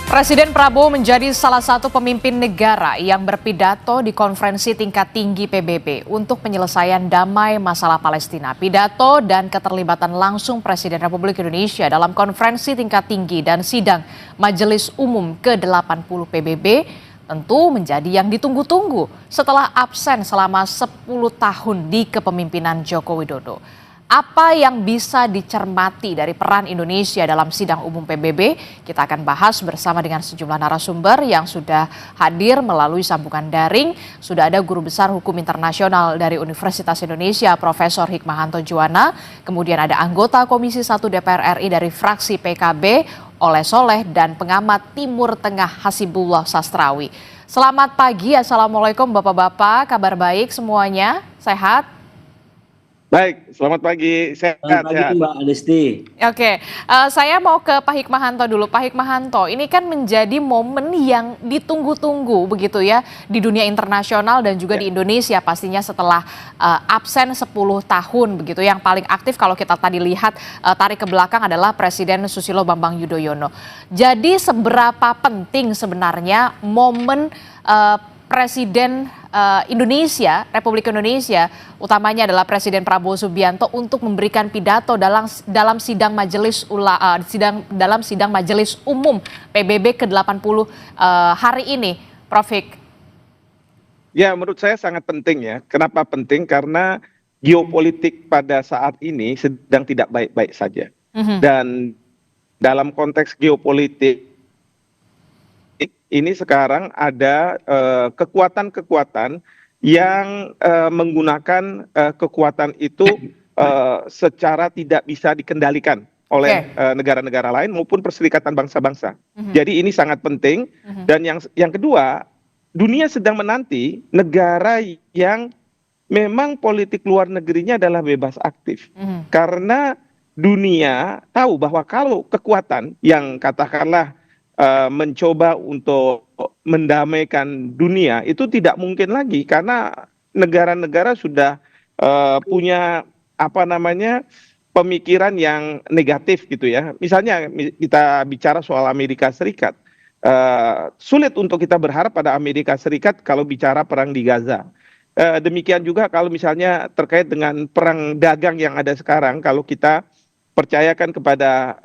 Presiden Prabowo menjadi salah satu pemimpin negara yang berpidato di konferensi tingkat tinggi PBB untuk penyelesaian damai masalah Palestina. Pidato dan keterlibatan langsung Presiden Republik Indonesia dalam konferensi tingkat tinggi dan sidang Majelis Umum ke-80 PBB tentu menjadi yang ditunggu-tunggu setelah absen selama 10 tahun di kepemimpinan Joko Widodo. Apa yang bisa dicermati dari peran Indonesia dalam sidang umum PBB? Kita akan bahas bersama dengan sejumlah narasumber yang sudah hadir melalui sambungan daring. Sudah ada Guru Besar Hukum Internasional dari Universitas Indonesia, Profesor Hikmahanto Juwana. Kemudian ada anggota Komisi 1 DPR RI dari fraksi PKB, Oleh Soleh, dan pengamat Timur Tengah Hasibullah Sastrawi. Selamat pagi, Assalamualaikum Bapak-Bapak, kabar baik semuanya, sehat? Baik, selamat pagi. Sehat, Selamat pagi, Mbak Adesti. Oke, saya mau ke Pak Hikmahanto dulu. Pak Hikmahanto, ini kan menjadi momen yang ditunggu-tunggu begitu ya di dunia internasional dan juga di Indonesia pastinya setelah absen 10 tahun begitu. Yang paling aktif kalau kita tadi lihat tarik ke belakang adalah Presiden Susilo Bambang Yudhoyono. Jadi seberapa penting sebenarnya momen Presiden Indonesia, Republik Indonesia, utamanya adalah Presiden Prabowo Subianto untuk memberikan pidato dalam sidang Majelis Umum PBB ke-80 hari ini, Prof. Hik. Ya, menurut saya sangat penting ya. Kenapa penting? Karena geopolitik pada saat ini sedang tidak baik-baik saja. Dan dalam konteks geopolitik ini sekarang ada kekuatan-kekuatan yang menggunakan kekuatan itu secara tidak bisa dikendalikan oleh negara-negara lain maupun Perserikatan Bangsa-Bangsa. Jadi ini sangat penting. Dan yang kedua, dunia sedang menanti negara yang memang politik luar negerinya adalah bebas aktif. Karena dunia tahu bahwa kalau kekuatan yang katakanlah mencoba untuk mendamaikan dunia itu tidak mungkin lagi karena negara-negara sudah punya pemikiran yang negatif gitu ya. Misalnya kita bicara soal Amerika Serikat, sulit untuk kita berharap pada Amerika Serikat kalau bicara perang di Gaza. Demikian juga kalau misalnya terkait dengan perang dagang yang ada sekarang, kalau kita percayakan kepada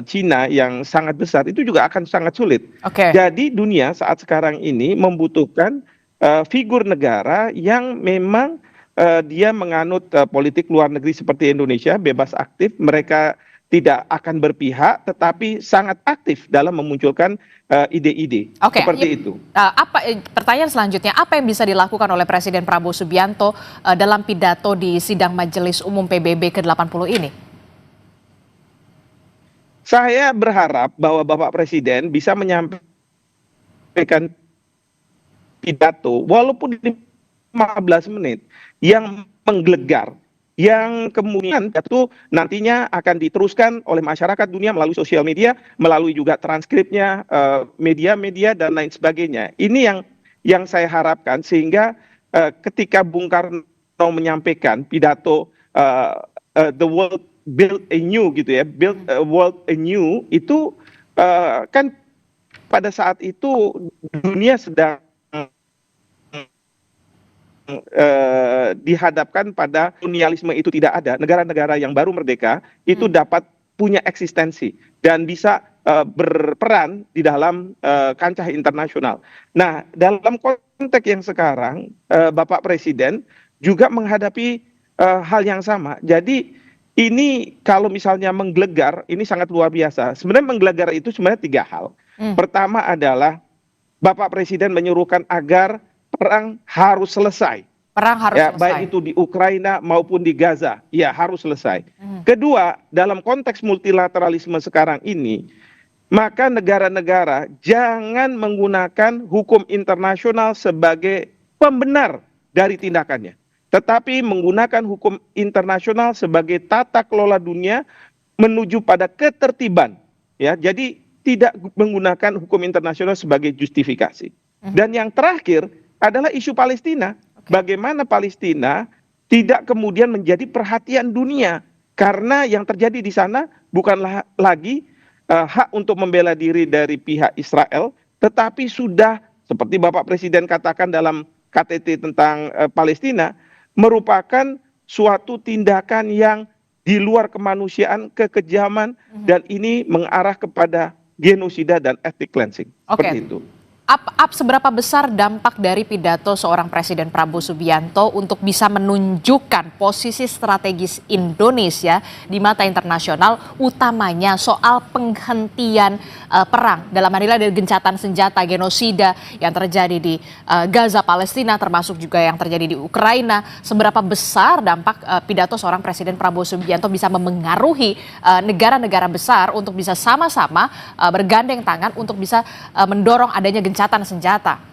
Cina yang sangat besar, itu juga akan sangat sulit. Jadi dunia saat sekarang ini membutuhkan figur negara yang memang dia menganut politik luar negeri seperti Indonesia, bebas aktif, mereka tidak akan berpihak, tetapi sangat aktif dalam memunculkan ide-ide seperti itu. Pertanyaan selanjutnya, apa yang bisa dilakukan oleh Presiden Prabowo Subianto dalam pidato di sidang Majelis Umum PBB ke-80 ini? Saya berharap bahwa Bapak Presiden bisa menyampaikan pidato walaupun 15 menit yang menggelegar, yang kemudian itu nantinya akan diteruskan oleh masyarakat dunia melalui sosial media, melalui juga transkripnya, media-media dan lain sebagainya. Ini yang saya harapkan sehingga ketika Bung Karno menyampaikan pidato the world build a new gitu ya, build a world anew, itu kan pada saat itu dunia sedang dihadapkan pada kolonialisme itu tidak ada. Negara-negara yang baru merdeka itu dapat punya eksistensi dan bisa berperan di dalam kancah internasional. Nah, dalam konteks yang sekarang Bapak Presiden juga menghadapi hal yang sama. Jadi ini kalau misalnya menggelegar, ini sangat luar biasa. Sebenarnya menggelegar itu sebenarnya 3 hal. Pertama adalah Bapak Presiden menyuruhkan agar perang harus selesai. Perang harus selesai. Baik itu di Ukraina maupun di Gaza, ya harus selesai. Kedua, dalam konteks multilateralisme sekarang ini, maka negara-negara jangan menggunakan hukum internasional sebagai pembenar dari tindakannya, tetapi menggunakan hukum internasional sebagai tata kelola dunia menuju pada ketertiban. Ya, jadi tidak menggunakan hukum internasional sebagai justifikasi. Dan yang terakhir adalah isu Palestina. Bagaimana Palestina tidak kemudian menjadi perhatian dunia, karena yang terjadi di sana bukanlah lagi hak untuk membela diri dari pihak Israel, tetapi sudah seperti Bapak Presiden katakan dalam KTT tentang Palestina, merupakan suatu tindakan yang di luar kemanusiaan, kekejaman, dan ini mengarah kepada genosida dan ethnic cleansing. Seperti Oke. itu. Seberapa besar dampak dari pidato seorang Presiden Prabowo Subianto untuk bisa menunjukkan posisi strategis Indonesia di mata internasional, utamanya soal penghentian perang, dalam hal ini ada gencatan senjata genosida yang terjadi di Gaza, Palestina, termasuk juga yang terjadi di Ukraina. Seberapa besar dampak pidato seorang Presiden Prabowo Subianto bisa memengaruhi negara-negara besar untuk bisa sama-sama bergandeng tangan untuk bisa mendorong adanya gencatan senjata?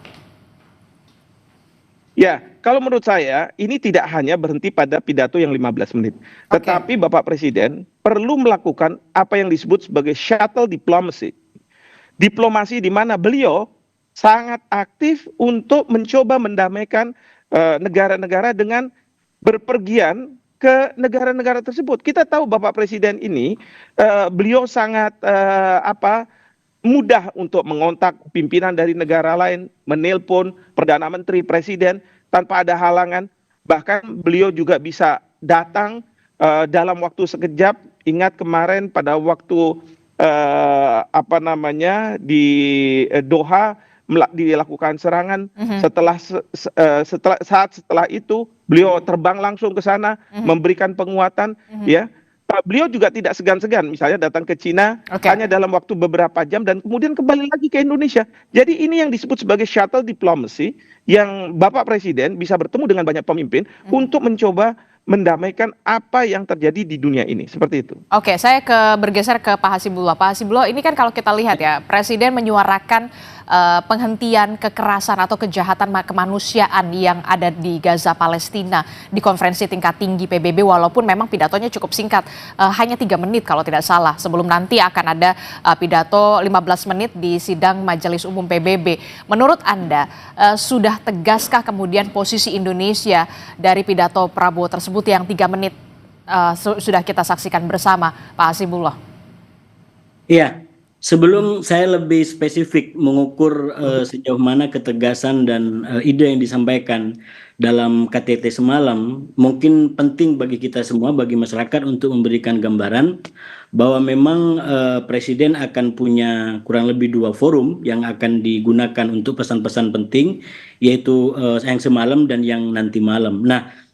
Ya, kalau menurut saya ini tidak hanya berhenti pada pidato yang 15 menit. Tetapi Bapak Presiden perlu melakukan apa yang disebut sebagai shuttle diplomacy. Diplomasi di mana beliau sangat aktif untuk mencoba mendamaikan negara-negara dengan berpergian ke negara-negara tersebut. Kita tahu Bapak Presiden ini beliau sangat mudah untuk mengontak pimpinan dari negara lain, menelpon Perdana Menteri, Presiden tanpa ada halangan. Bahkan beliau juga bisa datang dalam waktu sekejap. Ingat kemarin pada waktu di Doha dilakukan serangan, setelah itu beliau terbang langsung ke sana, memberikan penguatan, ya. Beliau juga tidak segan-segan, misalnya datang ke Cina hanya dalam waktu beberapa jam dan kemudian kembali lagi ke Indonesia. Jadi ini yang disebut sebagai shuttle diplomacy, yang Bapak Presiden bisa bertemu dengan banyak pemimpin untuk mencoba mendamaikan apa yang terjadi di dunia ini, seperti itu. Oke, saya bergeser ke Pak Hasibullah. Pak Hasibullah, ini kan kalau kita lihat ya, Presiden menyuarakan penghentian kekerasan atau kejahatan kemanusiaan yang ada di Gaza, Palestina di konferensi tingkat tinggi PBB, walaupun memang pidatonya cukup singkat, hanya 3 menit kalau tidak salah, sebelum nanti akan ada pidato 15 menit di sidang Majelis Umum PBB. Menurut Anda, sudah tegaskah kemudian posisi Indonesia dari pidato Prabowo tersebut yang 3 menit sudah kita saksikan bersama, Pak Hasibullah? Iya, sebelum saya lebih spesifik mengukur sejauh mana ketegasan dan ide yang disampaikan dalam KTT semalam, mungkin penting bagi kita semua, bagi masyarakat untuk memberikan gambaran bahwa memang Presiden akan punya kurang lebih 2 forum yang akan digunakan untuk pesan-pesan penting, yaitu yang semalam dan yang nanti malam. Nah,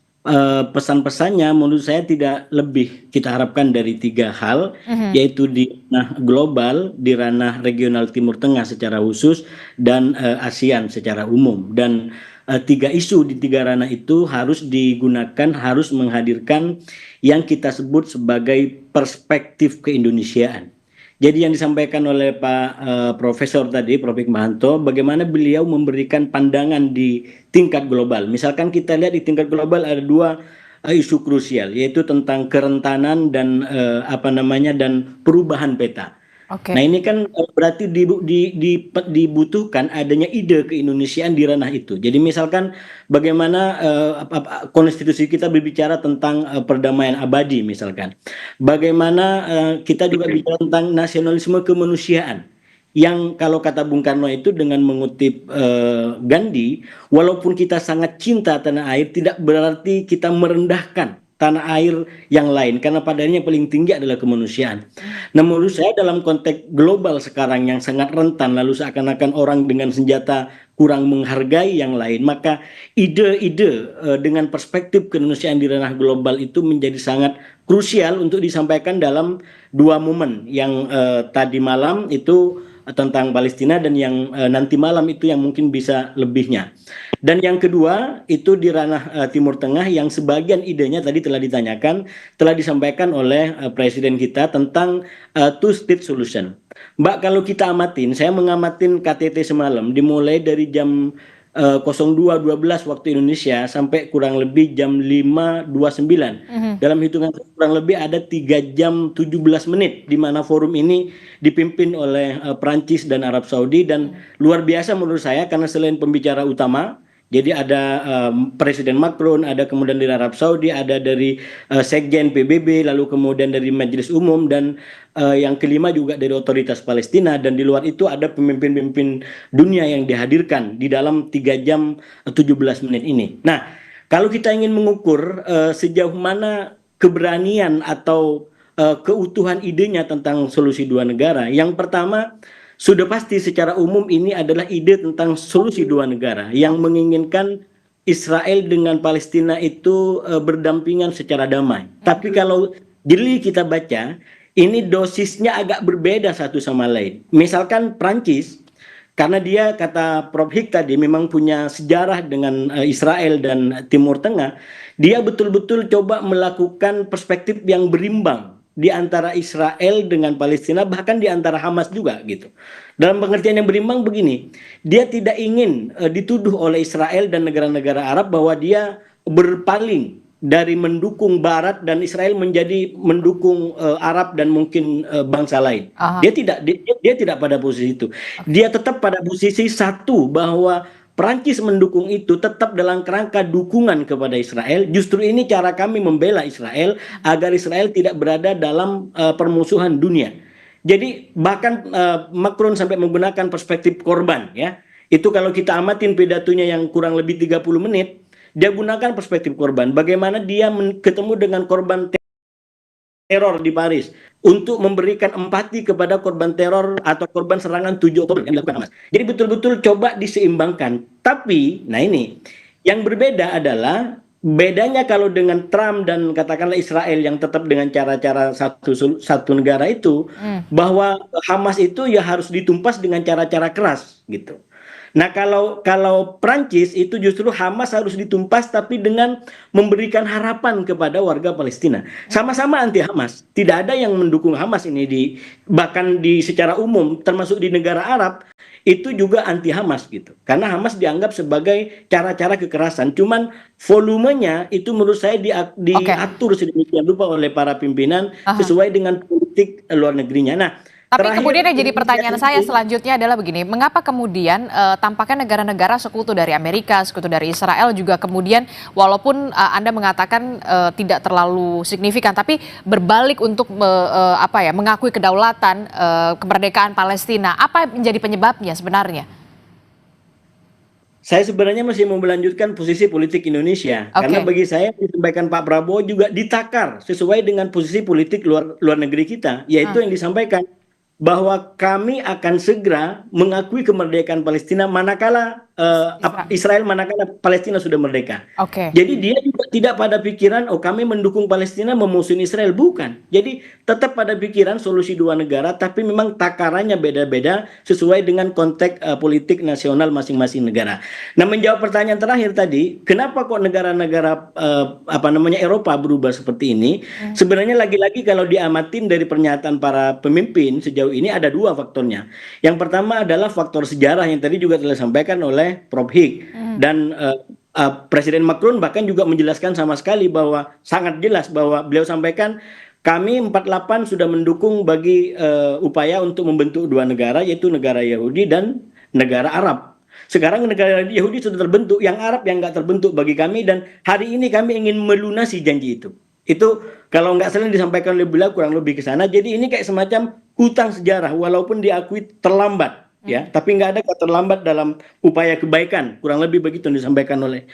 pesan-pesannya menurut saya tidak lebih kita harapkan dari 3 hal, yaitu di ranah global, di ranah regional Timur Tengah secara khusus, dan ASEAN secara umum. Dan 3 isu di 3 ranah itu harus digunakan, harus menghadirkan yang kita sebut sebagai perspektif keindonesiaan. Jadi yang disampaikan oleh Pak Profesor tadi, Prof. Hikmahanto, bagaimana beliau memberikan pandangan di tingkat global. Misalkan kita lihat di tingkat global ada 2 isu krusial, yaitu tentang kerentanan dan dan perubahan peta. Nah ini kan berarti dibutuhkan adanya ide keindonesiaan di ranah itu. Jadi misalkan bagaimana konstitusi kita berbicara tentang perdamaian abadi misalkan. Bagaimana kita juga bicara tentang nasionalisme kemanusiaan. Yang kalau kata Bung Karno itu dengan mengutip Gandhi, walaupun kita sangat cinta tanah air, tidak berarti kita merendahkan tanah air yang lain, karena padanya paling tinggi adalah kemanusiaan. Nah menurut saya dalam konteks global sekarang yang sangat rentan, lalu seakan-akan orang dengan senjata kurang menghargai yang lain, maka ide-ide dengan perspektif kemanusiaan di ranah global itu menjadi sangat krusial untuk disampaikan dalam 2 momen yang tadi malam itu tentang Palestina, dan yang nanti malam itu yang mungkin bisa lebihnya. Dan yang kedua itu di ranah Timur Tengah yang sebagian idenya tadi telah ditanyakan, telah disampaikan oleh Presiden kita tentang two-state solution. Mbak, kalau kita amatin, saya mengamatin KTT semalam dimulai dari jam 02.12 waktu Indonesia sampai kurang lebih jam 5.29. Dalam hitungan kurang lebih ada 3 jam 17 menit di mana forum ini dipimpin oleh Prancis dan Arab Saudi, dan luar biasa menurut saya karena selain pembicara utama Jadi ada Presiden Macron, ada kemudian dari Arab Saudi, ada dari Sekjen PBB, lalu kemudian dari Majelis Umum, dan yang kelima juga dari Otoritas Palestina. Dan di luar itu ada pemimpin-pemimpin dunia yang dihadirkan di dalam 3 jam 17 menit ini. Nah, kalau kita ingin mengukur sejauh mana keberanian atau keutuhan idenya tentang solusi dua negara, yang pertama sudah pasti secara umum ini adalah ide tentang solusi dua negara yang menginginkan Israel dengan Palestina itu berdampingan secara damai. Tapi kalau jeli kita baca, ini dosisnya agak berbeda satu sama lain. Misalkan Prancis, karena dia kata Prof. Hik tadi memang punya sejarah dengan Israel dan Timur Tengah, dia betul-betul coba melakukan perspektif yang berimbang di antara Israel dengan Palestina, bahkan di antara Hamas juga gitu. Dalam pengertian yang berimbang begini, dia tidak ingin dituduh oleh Israel dan negara-negara Arab bahwa dia berpaling dari mendukung Barat dan Israel menjadi mendukung Arab dan mungkin bangsa lain. Dia tidak pada posisi itu. Dia tetap pada posisi satu, bahwa Perancis mendukung itu tetap dalam kerangka dukungan kepada Israel. Justru ini cara kami membela Israel agar Israel tidak berada dalam permusuhan dunia. Jadi bahkan Macron sampai menggunakan perspektif korban, ya. Itu kalau kita amatin pidatonya yang kurang lebih 30 menit, dia gunakan perspektif korban. Bagaimana dia ketemu dengan korban teror di Paris untuk memberikan empati kepada korban teror atau korban serangan 7 Oktober yang dilakukan Hamas. Jadi betul-betul coba diseimbangkan. Tapi, nah ini, yang berbeda adalah bedanya kalau dengan Trump dan katakanlah Israel yang tetap dengan cara-cara satu negara itu, bahwa Hamas itu ya harus ditumpas dengan cara-cara keras gitu. Nah, kalau Prancis itu justru Hamas harus ditumpas tapi dengan memberikan harapan kepada warga Palestina. Sama-sama anti Hamas. Tidak ada yang mendukung Hamas ini, bahkan secara umum termasuk di negara Arab itu juga anti Hamas gitu. Karena Hamas dianggap sebagai cara-cara kekerasan. Cuman volumenya itu menurut saya diatur sedemikian rupa oleh para pimpinan sesuai dengan politik luar negerinya. Nah, tapi kemudian yang jadi pertanyaan saya selanjutnya adalah begini, mengapa kemudian tampaknya negara-negara sekutu dari Amerika, sekutu dari Israel juga kemudian walaupun Anda mengatakan tidak terlalu signifikan, tapi berbalik untuk mengakui kedaulatan, kemerdekaan Palestina. Apa menjadi penyebabnya sebenarnya? Saya sebenarnya masih mau melanjutkan posisi politik Indonesia, karena bagi saya disampaikan Pak Prabowo juga ditakar sesuai dengan posisi politik luar negeri kita, yaitu yang disampaikan bahwa kami akan segera mengakui kemerdekaan Palestina manakala Israel manakala Palestina sudah merdeka. Jadi dia juga tidak pada pikiran kami mendukung Palestina memusuhi Israel, bukan. Jadi tetap pada pikiran solusi dua negara, tapi memang takarannya beda-beda sesuai dengan konteks politik nasional masing-masing negara. Nah, menjawab pertanyaan terakhir tadi, kenapa kok negara-negara Eropa berubah seperti ini? Sebenarnya lagi-lagi kalau diamatin dari pernyataan para pemimpin sejauh ini ada dua faktornya. Yang pertama adalah faktor sejarah yang tadi juga telah disampaikan oleh Prof. Hik. Dan Presiden Macron bahkan juga menjelaskan sama sekali bahwa sangat jelas bahwa beliau sampaikan kami 48 sudah mendukung bagi upaya untuk membentuk dua negara, yaitu negara Yahudi dan negara Arab. Sekarang negara Yahudi sudah terbentuk, yang Arab yang nggak terbentuk bagi kami, dan hari ini kami ingin melunasi janji itu. Itu kalau nggak salah disampaikan oleh beliau kurang lebih ke sana. Jadi ini kayak semacam hutang sejarah walaupun diakui terlambat, ya, tapi nggak ada kata terlambat dalam upaya kebaikan, kurang lebih begitu yang disampaikan oleh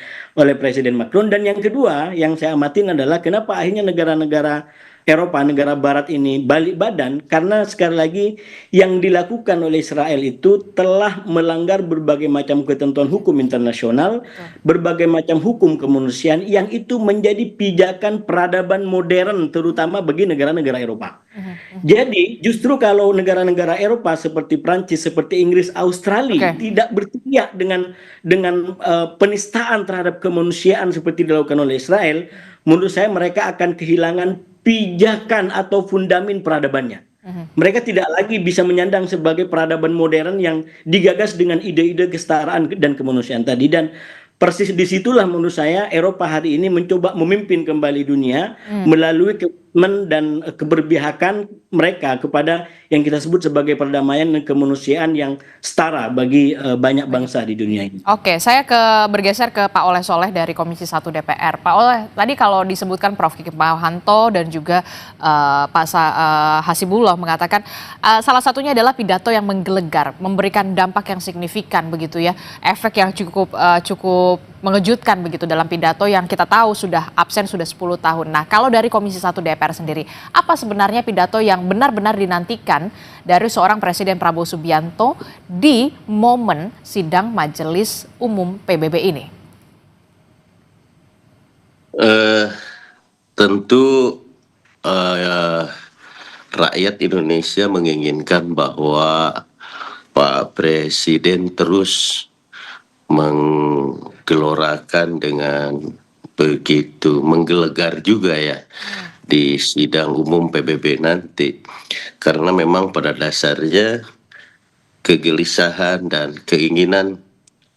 Presiden Macron. Dan yang kedua yang saya amatin adalah kenapa akhirnya negara-negara Eropa, negara Barat ini balik badan, karena sekali lagi yang dilakukan oleh Israel itu telah melanggar berbagai macam ketentuan hukum internasional, berbagai macam hukum kemanusiaan yang itu menjadi pijakan peradaban modern terutama bagi negara-negara Eropa. Jadi justru kalau negara-negara Eropa seperti Prancis, seperti Inggris, Australia tidak berteriak dengan penistaan terhadap kemanusiaan seperti dilakukan oleh Israel, menurut saya mereka akan kehilangan pijakan atau fundamen peradabannya. Mereka tidak lagi bisa menyandang sebagai peradaban modern yang digagas dengan ide-ide kesetaraan dan kemanusiaan tadi. Dan persis disitulah menurut saya Eropa hari ini mencoba memimpin kembali dunia melalui komitmen dan keberpihakan mereka kepada yang kita sebut sebagai perdamaian dan kemanusiaan yang setara bagi banyak bangsa di dunia ini. Oke, saya bergeser ke Pak Oleh Soleh dari Komisi 1 DPR. Pak Oleh, tadi kalau disebutkan Prof. Kiki Mahanto dan juga Hasibullah mengatakan salah satunya adalah pidato yang menggelegar, memberikan dampak yang signifikan begitu ya, efek yang cukup mengejutkan begitu dalam pidato yang kita tahu sudah absen sudah 10 tahun. Nah, kalau dari Komisi 1 DPR sendiri, apa sebenarnya pidato yang benar-benar dinantikan dari seorang Presiden Prabowo Subianto di momen sidang Majelis Umum PBB ini? Tentu rakyat Indonesia menginginkan bahwa Pak Presiden terus menggelorakan dengan begitu menggelegar juga ya di sidang umum PBB nanti, karena memang pada dasarnya kegelisahan dan keinginan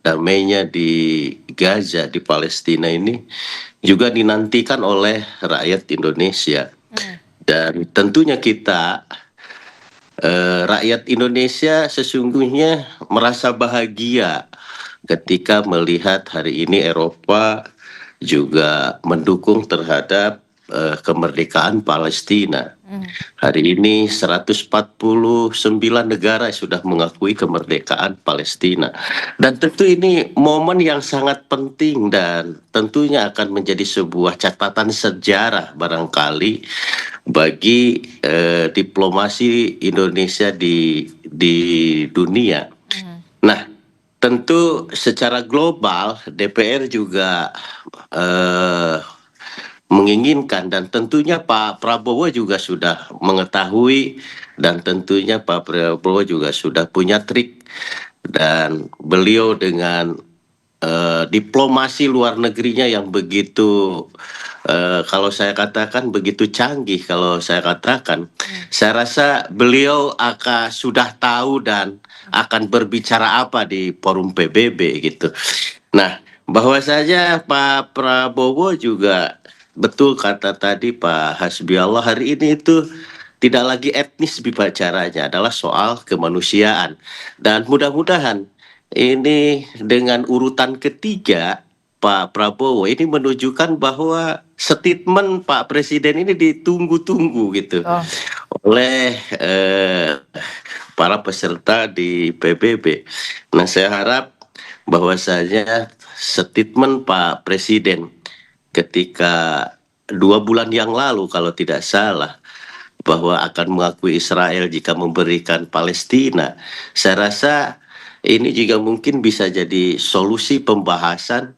damainya di Gaza, di Palestina ini juga dinantikan oleh rakyat Indonesia. Dan tentunya kita rakyat Indonesia sesungguhnya merasa bahagia ketika melihat hari ini Eropa juga mendukung terhadap kemerdekaan Palestina. Hari ini 149 negara sudah mengakui kemerdekaan Palestina. Dan tentu ini momen yang sangat penting dan tentunya akan menjadi sebuah catatan sejarah barangkali bagi diplomasi Indonesia di dunia. Nah, tentu secara global DPR juga menginginkan, dan tentunya Pak Prabowo juga sudah mengetahui, dan tentunya Pak Prabowo juga sudah punya trik, dan beliau dengan diplomasi luar negerinya yang begitu kalau saya katakan begitu canggih, saya rasa beliau sudah tahu dan akan berbicara apa di forum PBB gitu. Nah, bahwasanya Pak Prabowo juga betul kata tadi Pak Hasbiallah, hari ini itu tidak lagi etnis bicaranya, adalah soal kemanusiaan. Dan mudah-mudahan ini dengan urutan ketiga Pak Prabowo ini menunjukkan bahwa statement Pak Presiden ini ditunggu-tunggu gitu oleh para peserta di PBB. Nah, saya harap bahwasanya statement Pak Presiden ketika 2 bulan yang lalu kalau tidak salah bahwa akan mengakui Israel jika memberikan Palestina, saya rasa ini juga mungkin bisa jadi solusi pembahasan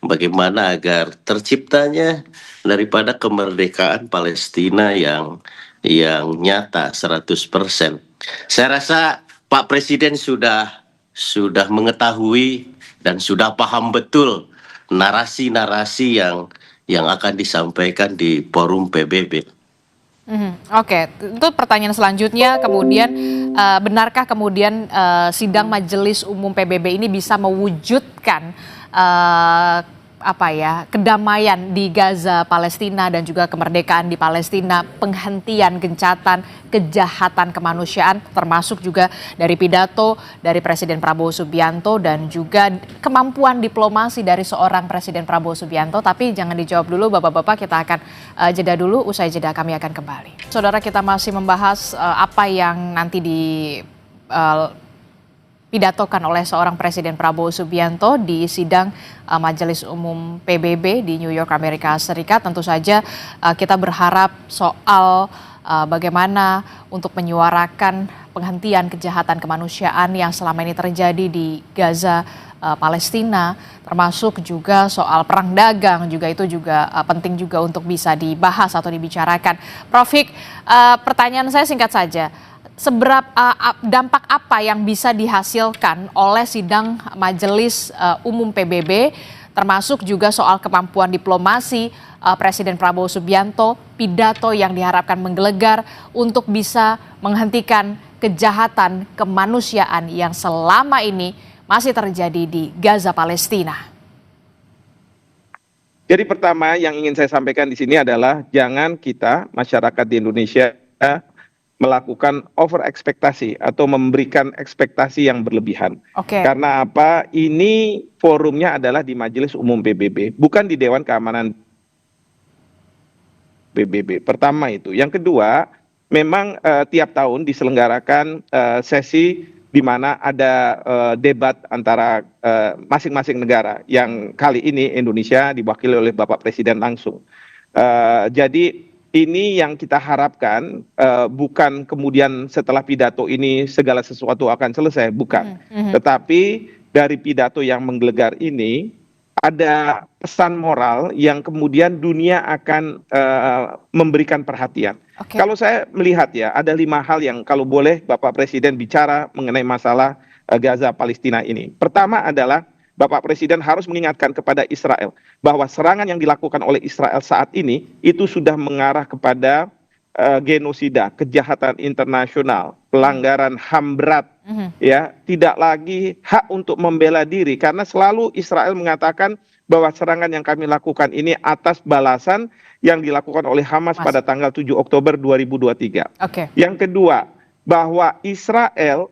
bagaimana agar terciptanya daripada kemerdekaan Palestina yang nyata 100%. Saya rasa Pak Presiden sudah mengetahui dan sudah paham betul narasi-narasi yang akan disampaikan di forum PBB. Oke, itu pertanyaan selanjutnya. Kemudian benarkah kemudian sidang Majelis Umum PBB ini bisa mewujudkan kedamaian di Gaza, Palestina, dan juga kemerdekaan di Palestina, penghentian gencatan kejahatan kemanusiaan, termasuk juga dari pidato dari Presiden Prabowo Subianto dan juga kemampuan diplomasi dari seorang Presiden Prabowo Subianto. Tapi jangan dijawab dulu Bapak-Bapak, kita akan jeda dulu, usai jeda kami akan kembali. Saudara, kita masih membahas apa yang nanti dipidatokan oleh seorang Presiden Prabowo Subianto di sidang Majelis Umum PBB di New York, Amerika Serikat. Tentu saja kita berharap soal bagaimana untuk menyuarakan penghentian kejahatan kemanusiaan yang selama ini terjadi di Gaza, Palestina, termasuk juga soal perang dagang, juga itu juga penting juga untuk bisa dibahas atau dibicarakan. Prof. Hik, pertanyaan saya singkat saja. Seberapa dampak apa yang bisa dihasilkan oleh sidang Majelis Umum PBB, termasuk juga soal kemampuan diplomasi Presiden Prabowo Subianto, pidato yang diharapkan menggelegar untuk bisa menghentikan kejahatan kemanusiaan yang selama ini masih terjadi di Gaza, Palestina? Jadi pertama yang ingin saya sampaikan di sini adalah jangan kita masyarakat di Indonesia melakukan over ekspektasi atau memberikan ekspektasi yang berlebihan. Oke. Karena apa? Ini forumnya adalah di Majelis Umum PBB, bukan di Dewan Keamanan PBB. Pertama itu. Yang kedua, memang tiap tahun diselenggarakan sesi di mana ada debat antara masing-masing negara. Yang kali ini Indonesia diwakili oleh Bapak Presiden langsung. Jadi ini yang kita harapkan, bukan kemudian setelah pidato ini segala sesuatu akan selesai, bukan. Tetapi dari pidato yang menggelegar ini ada pesan moral yang kemudian dunia akan memberikan perhatian. Oke. Kalau saya melihat ya, ada 5 hal yang kalau boleh Bapak Presiden bicara mengenai masalah Gaza Palestina ini. Pertama adalah Bapak Presiden harus mengingatkan kepada Israel bahwa serangan yang dilakukan oleh Israel saat ini itu sudah mengarah kepada genosida, kejahatan internasional, pelanggaran HAM berat, ya, tidak lagi hak untuk membela diri, karena selalu Israel mengatakan bahwa serangan yang kami lakukan ini atas balasan yang dilakukan oleh Hamas pada tanggal 7 Oktober 2023. Oke. Yang kedua, bahwa Israel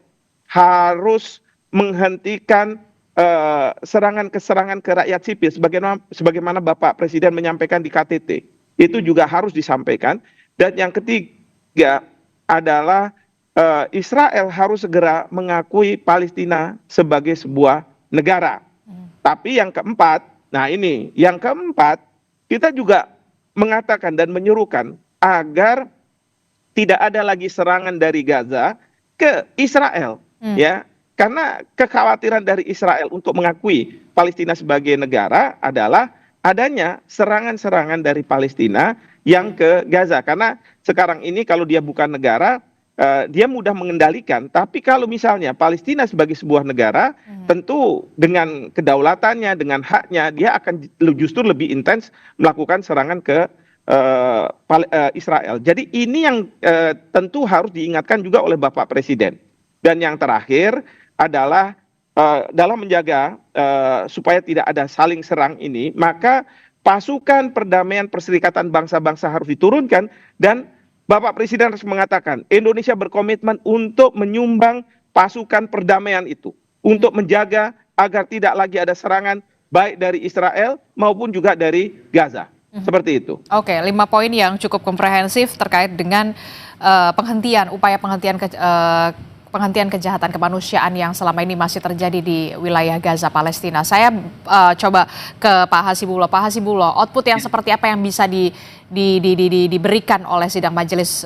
harus menghentikan serangan-keserangan ke rakyat sipil sebagaimana Bapak Presiden menyampaikan di KTT. Itu juga harus disampaikan. Dan yang ketiga adalah Israel harus segera mengakui Palestina sebagai sebuah negara. Tapi yang keempat, yang keempat, kita juga mengatakan dan menyerukan agar tidak ada lagi serangan dari Gaza ke Israel, ya. Karena kekhawatiran dari Israel untuk mengakui Palestina sebagai negara adalah adanya serangan-serangan dari Palestina yang ke Gaza. Karena sekarang ini kalau dia bukan negara, dia mudah mengendalikan. Tapi kalau misalnya Palestina sebagai sebuah negara, tentu dengan kedaulatannya, dengan haknya, dia akan justru lebih intens melakukan serangan ke Israel. Jadi ini yang tentu harus diingatkan juga oleh Bapak Presiden. Dan yang terakhir adalah dalam menjaga supaya tidak ada saling serang ini, maka pasukan perdamaian Perserikatan Bangsa-Bangsa harus diturunkan, dan Bapak Presiden harus mengatakan Indonesia berkomitmen untuk menyumbang pasukan perdamaian itu, untuk menjaga agar tidak lagi ada serangan baik dari Israel maupun juga dari Gaza. Seperti itu. Oke, 5 poin yang cukup komprehensif terkait dengan upaya penghentian kejahatan kemanusiaan yang selama ini masih terjadi di wilayah Gaza Palestina. Saya coba ke Pak Hasibullah. Pak Hasibullah, output yang seperti apa yang bisa diberikan oleh sidang Majelis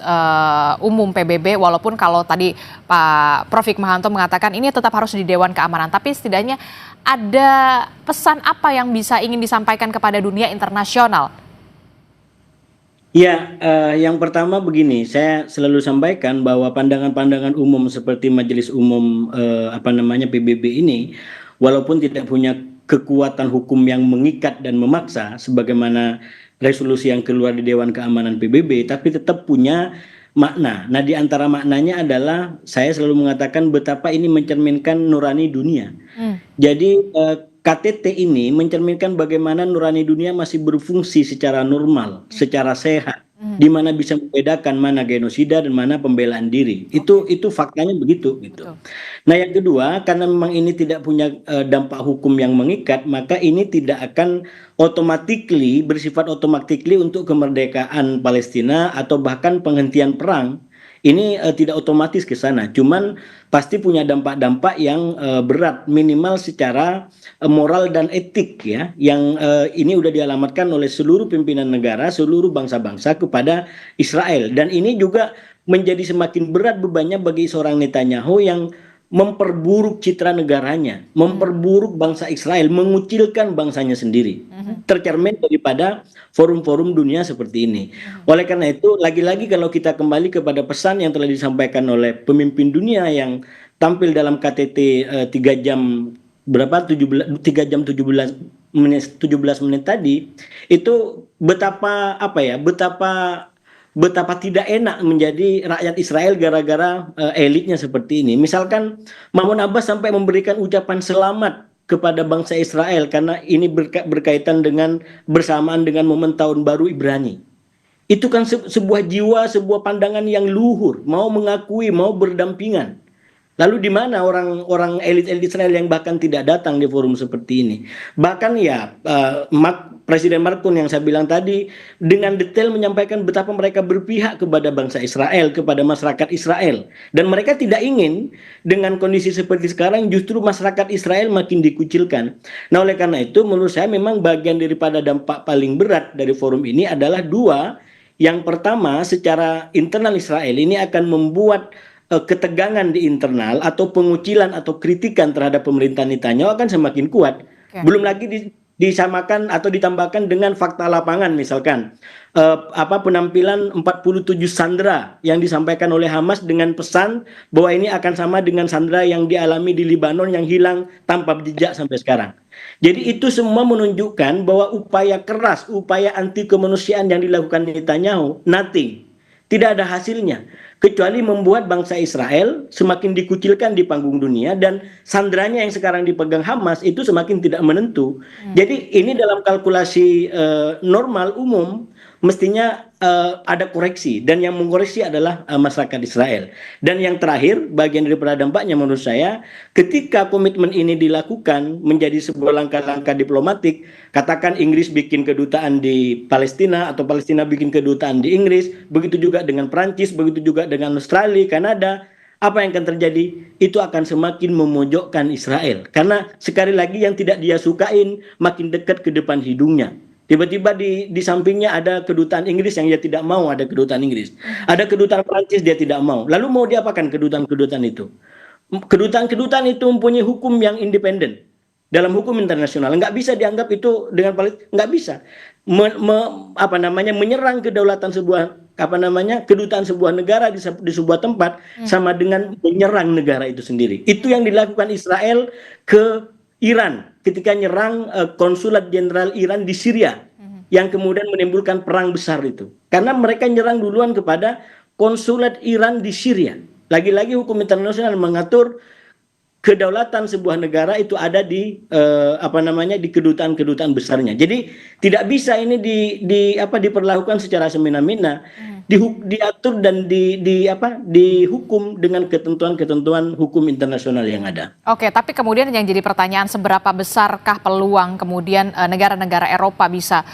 Umum PBB, walaupun kalau tadi Pak Prof. Hikmahanto mengatakan ini tetap harus di Dewan Keamanan, tapi setidaknya ada pesan apa yang ingin disampaikan kepada dunia internasional? Ya, yang pertama begini, saya selalu sampaikan bahwa pandangan-pandangan umum seperti Majelis Umum PBB ini, walaupun tidak punya kekuatan hukum yang mengikat dan memaksa sebagaimana resolusi yang keluar di Dewan Keamanan PBB, tapi tetap punya makna. Nah, di antara maknanya adalah saya selalu mengatakan betapa ini mencerminkan nurani dunia. Jadi KTT ini mencerminkan bagaimana nurani dunia masih berfungsi secara normal, secara sehat, di mana bisa membedakan mana genosida dan mana pembelaan diri. Itu faktanya begitu gitu. Nah, yang kedua, karena memang ini tidak punya dampak hukum yang mengikat, maka ini tidak akan bersifat otomatis untuk kemerdekaan Palestina atau bahkan penghentian perang. Ini tidak otomatis ke sana, cuman pasti punya dampak-dampak yang berat, minimal secara moral dan etik ya, yang ini udah dialamatkan oleh seluruh pimpinan negara, seluruh bangsa-bangsa kepada Israel. Dan ini juga menjadi semakin berat bebannya bagi seorang Netanyahu yang memperburuk citra negaranya, memperburuk bangsa Israel, mengucilkan bangsanya sendiri. Tercermin daripada forum-forum dunia seperti ini. Oleh karena itu, lagi-lagi kalau kita kembali kepada pesan yang telah disampaikan oleh pemimpin dunia yang tampil dalam KTT 3 jam 17 menit tadi, itu betapa tidak enak menjadi rakyat Israel gara-gara elitnya seperti ini. Misalkan Mahmud Abbas sampai memberikan ucapan selamat kepada bangsa Israel karena ini berkaitan dengan bersamaan dengan momen tahun baru Ibrani. Itu kan sebuah jiwa, sebuah pandangan yang luhur, mau mengakui, mau berdampingan. Lalu di mana orang-orang elit-elit Israel yang bahkan tidak datang di forum seperti ini? Bahkan ya Presiden Markun yang saya bilang tadi dengan detail menyampaikan betapa mereka berpihak kepada bangsa Israel, kepada masyarakat Israel. Dan mereka tidak ingin dengan kondisi seperti sekarang justru masyarakat Israel makin dikucilkan. Nah oleh karena itu menurut saya memang bagian daripada dampak paling berat dari forum ini adalah dua. Yang pertama, secara internal Israel ini akan membuat ketegangan di internal atau pengucilan atau kritikan terhadap pemerintahan Netanyahu akan semakin kuat. Okay. Belum lagi disamakan atau ditambahkan dengan fakta lapangan, misalkan penampilan 47 sandera yang disampaikan oleh Hamas dengan pesan bahwa ini akan sama dengan sandera yang dialami di Libanon yang hilang tanpa jejak sampai sekarang. Jadi itu semua menunjukkan bahwa upaya keras, upaya anti kemanusiaan yang dilakukan Netanyahu, nothing. Tidak ada hasilnya, kecuali membuat bangsa Israel semakin dikucilkan di panggung dunia dan sandranya yang sekarang dipegang Hamas itu semakin tidak menentu. Jadi ini dalam kalkulasi normal umum mestinya ada koreksi dan yang mengkoreksi adalah masyarakat Israel. Dan yang terakhir bagian daripada dampaknya menurut saya ketika komitmen ini dilakukan menjadi sebuah langkah-langkah diplomatik, katakan Inggris bikin kedutaan di Palestina atau Palestina bikin kedutaan di Inggris, begitu juga dengan Prancis, begitu juga dengan Australia, Kanada, apa yang akan terjadi? Itu akan semakin memojokkan Israel. Karena sekali lagi yang tidak dia sukain makin dekat ke depan hidungnya. Tiba-tiba di sampingnya ada kedutaan Inggris yang dia tidak mau ada kedutaan Inggris. Ada kedutaan Prancis dia tidak mau. Lalu mau diapakan kedutaan-kedutaan itu? Kedutaan-kedutaan itu mempunyai hukum yang independen. Dalam hukum internasional nggak bisa dianggap itu dengan nggak bisa menyerang kedaulatan sebuah kedutaan sebuah negara di sebuah tempat sama dengan menyerang negara itu sendiri. Itu yang dilakukan Israel ke Iran ketika nyerang konsulat jenderal Iran di Syria yang kemudian menimbulkan perang besar itu karena mereka nyerang duluan kepada konsulat Iran di Syria. Lagi-lagi hukum internasional mengatur kedaulatan sebuah negara itu ada di di kedutaan-kedutaan besarnya. Jadi tidak bisa ini diperlakukan secara semena-mena, diatur dan dihukum dengan ketentuan-ketentuan hukum internasional yang ada. Oke, tapi kemudian yang jadi pertanyaan seberapa besarkah peluang kemudian negara-negara Eropa bisa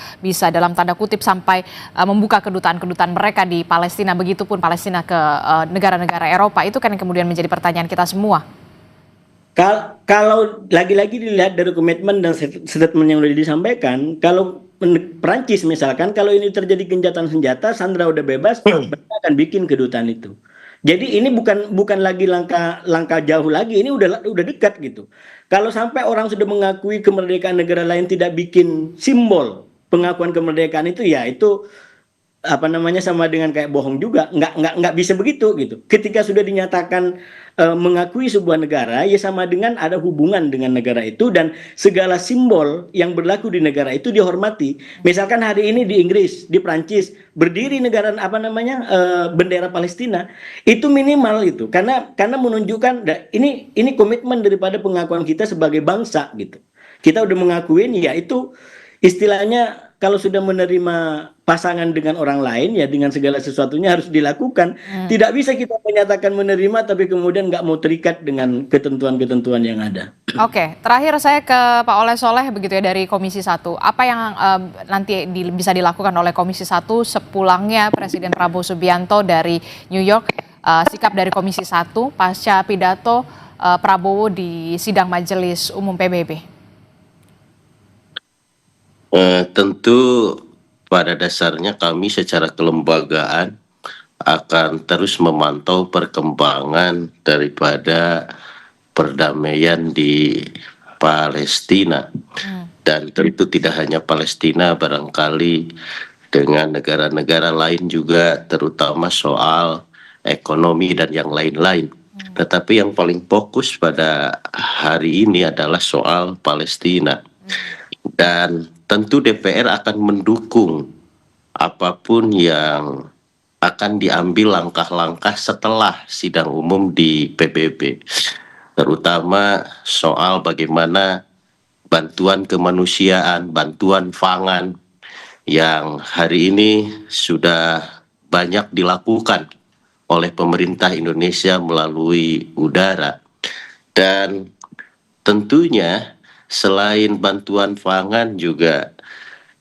dalam tanda kutip sampai membuka kedutaan-kedutaan mereka di Palestina, begitupun Palestina ke negara-negara Eropa, itu kan yang kemudian menjadi pertanyaan kita semua. Kalau lagi-lagi dilihat dari komitmen dan statement yang sudah disampaikan, kalau Perancis misalkan, kalau ini terjadi gencatan senjata, Sandra udah bebas, mereka akan bikin kedutaan itu. Jadi ini bukan lagi langkah jauh lagi, ini udah dekat gitu. Kalau sampai orang sudah mengakui kemerdekaan negara lain tidak bikin simbol pengakuan kemerdekaan itu, ya itu sama dengan kayak bohong juga, nggak bisa begitu gitu. Ketika sudah dinyatakan mengakui sebuah negara, ya sama dengan ada hubungan dengan negara itu dan segala simbol yang berlaku di negara itu dihormati. Misalkan hari ini di Inggris, di Prancis berdiri negara bendera Palestina, itu minimal itu karena menunjukkan ini komitmen daripada pengakuan kita sebagai bangsa gitu. Kita udah mengakuin, ya itu istilahnya kalau sudah menerima pasangan dengan orang lain, ya dengan segala sesuatunya harus dilakukan. Tidak bisa kita menyatakan menerima tapi kemudian nggak mau terikat dengan ketentuan-ketentuan yang ada. Oke, terakhir saya ke Pak Oleh Soleh begitu ya dari Komisi 1. Apa yang nanti bisa dilakukan oleh Komisi 1 sepulangnya Presiden Prabowo Subianto dari New York, sikap dari Komisi 1 pasca pidato Prabowo di sidang Majelis Umum PBB? Tentu pada dasarnya kami secara kelembagaan akan terus memantau perkembangan daripada perdamaian di Palestina. Dan tentu tidak hanya Palestina, barangkali dengan negara-negara lain juga, terutama soal ekonomi dan yang lain-lain. Tetapi yang paling fokus pada hari ini adalah soal Palestina. Dan tentu DPR akan mendukung apapun yang akan diambil langkah-langkah setelah sidang umum di PBB. Terutama soal bagaimana bantuan kemanusiaan, bantuan pangan yang hari ini sudah banyak dilakukan oleh pemerintah Indonesia melalui udara. Dan tentunya selain bantuan pangan juga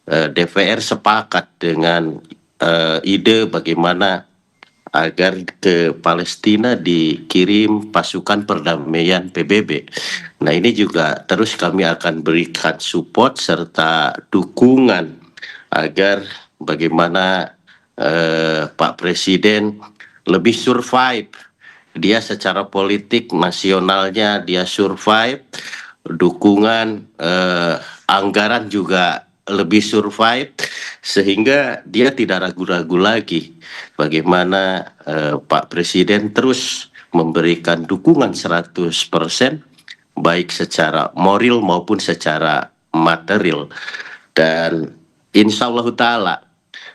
DPR sepakat dengan ide bagaimana agar ke Palestina dikirim pasukan perdamaian PBB. Nah, ini juga terus kami akan berikan support serta dukungan agar bagaimana Pak Presiden lebih survive. Dia secara politik nasionalnya dia survive, dukungan anggaran juga lebih survive, sehingga dia tidak ragu-ragu lagi bagaimana Pak Presiden terus memberikan dukungan 100% baik secara moral maupun secara material. Dan insya Allah Ta'ala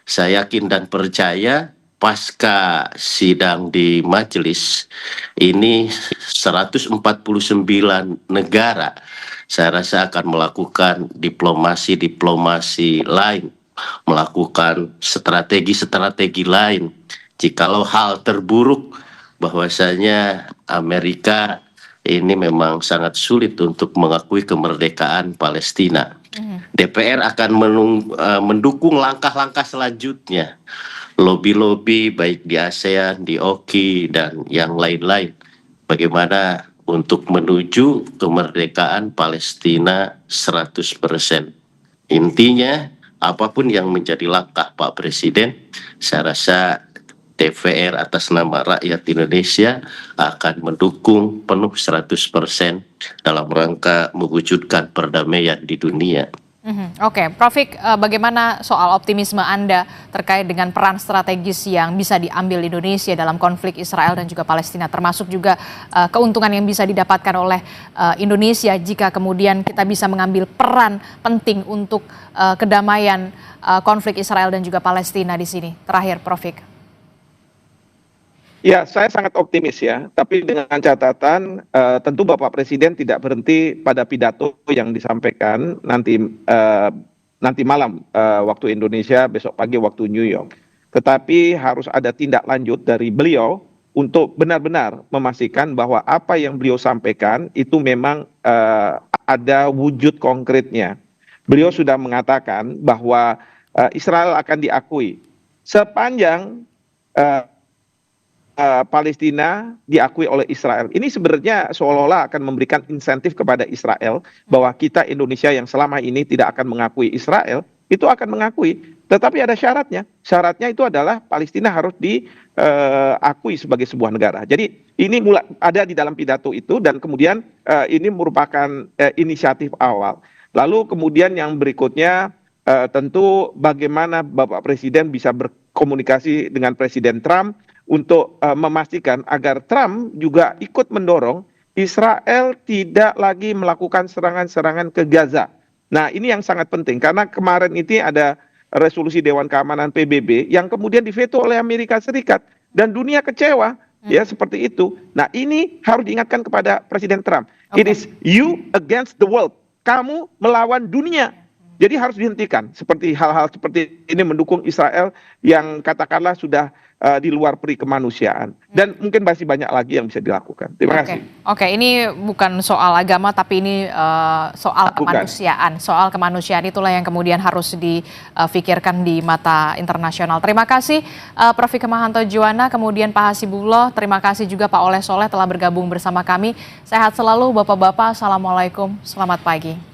saya yakin dan percaya pasca sidang di majelis ini 149 negara saya rasa akan melakukan diplomasi lain, melakukan strategi lain. Jikalau hal terburuk bahwasanya Amerika ini memang sangat sulit untuk mengakui kemerdekaan Palestina. DPR akan mendukung langkah-langkah selanjutnya, lobby baik di ASEAN, di OKI, dan yang lain-lain. Bagaimana untuk menuju kemerdekaan Palestina 100%. Intinya, apapun yang menjadi langkah Pak Presiden, saya rasa DPR atas nama rakyat Indonesia akan mendukung penuh 100% dalam rangka mewujudkan perdamaian di dunia. Oke, Prof. Bagaimana soal optimisme Anda terkait dengan peran strategis yang bisa diambil Indonesia dalam konflik Israel dan juga Palestina, termasuk juga keuntungan yang bisa didapatkan oleh Indonesia jika kemudian kita bisa mengambil peran penting untuk kedamaian konflik Israel dan juga Palestina di sini. Terakhir, Prof. Ya, saya sangat optimis ya, tapi dengan catatan tentu Bapak Presiden tidak berhenti pada pidato yang disampaikan nanti malam waktu Indonesia, besok pagi waktu New York. Tetapi harus ada tindak lanjut dari beliau untuk benar-benar memastikan bahwa apa yang beliau sampaikan itu memang ada wujud konkretnya. Beliau sudah mengatakan bahwa Israel akan diakui sepanjang Palestina diakui oleh Israel. Ini sebenarnya seolah-olah akan memberikan insentif kepada Israel bahwa kita Indonesia yang selama ini tidak akan mengakui Israel, itu akan mengakui. Tetapi ada syaratnya. Syaratnya itu adalah Palestina harus diakui sebagai sebuah negara. Jadi ini ada di dalam pidato itu dan kemudian ini merupakan inisiatif awal. Lalu kemudian yang berikutnya tentu bagaimana Bapak Presiden bisa berkomunikasi dengan Presiden Trump untuk memastikan agar Trump juga ikut mendorong Israel tidak lagi melakukan serangan-serangan ke Gaza. Nah, ini yang sangat penting karena kemarin ini ada resolusi Dewan Keamanan PBB yang kemudian diveto oleh Amerika Serikat dan dunia kecewa ya seperti itu. Nah, ini harus diingatkan kepada Presiden Trump. It is you against the world. Kamu melawan dunia. Jadi harus dihentikan seperti hal-hal seperti ini mendukung Israel yang katakanlah sudah di luar peri kemanusiaan dan mungkin masih banyak lagi yang bisa dilakukan. Terima kasih. Oke, ini bukan soal agama tapi ini soal kemanusiaan. Soal kemanusiaan itulah yang kemudian harus difikirkan di mata internasional. Terima kasih Prof. Hikmahanto Juwana, kemudian Pak Hasibullah, terima kasih juga Pak Oleh Soleh telah bergabung bersama kami. Sehat selalu Bapak-bapak. Assalamualaikum. Selamat pagi.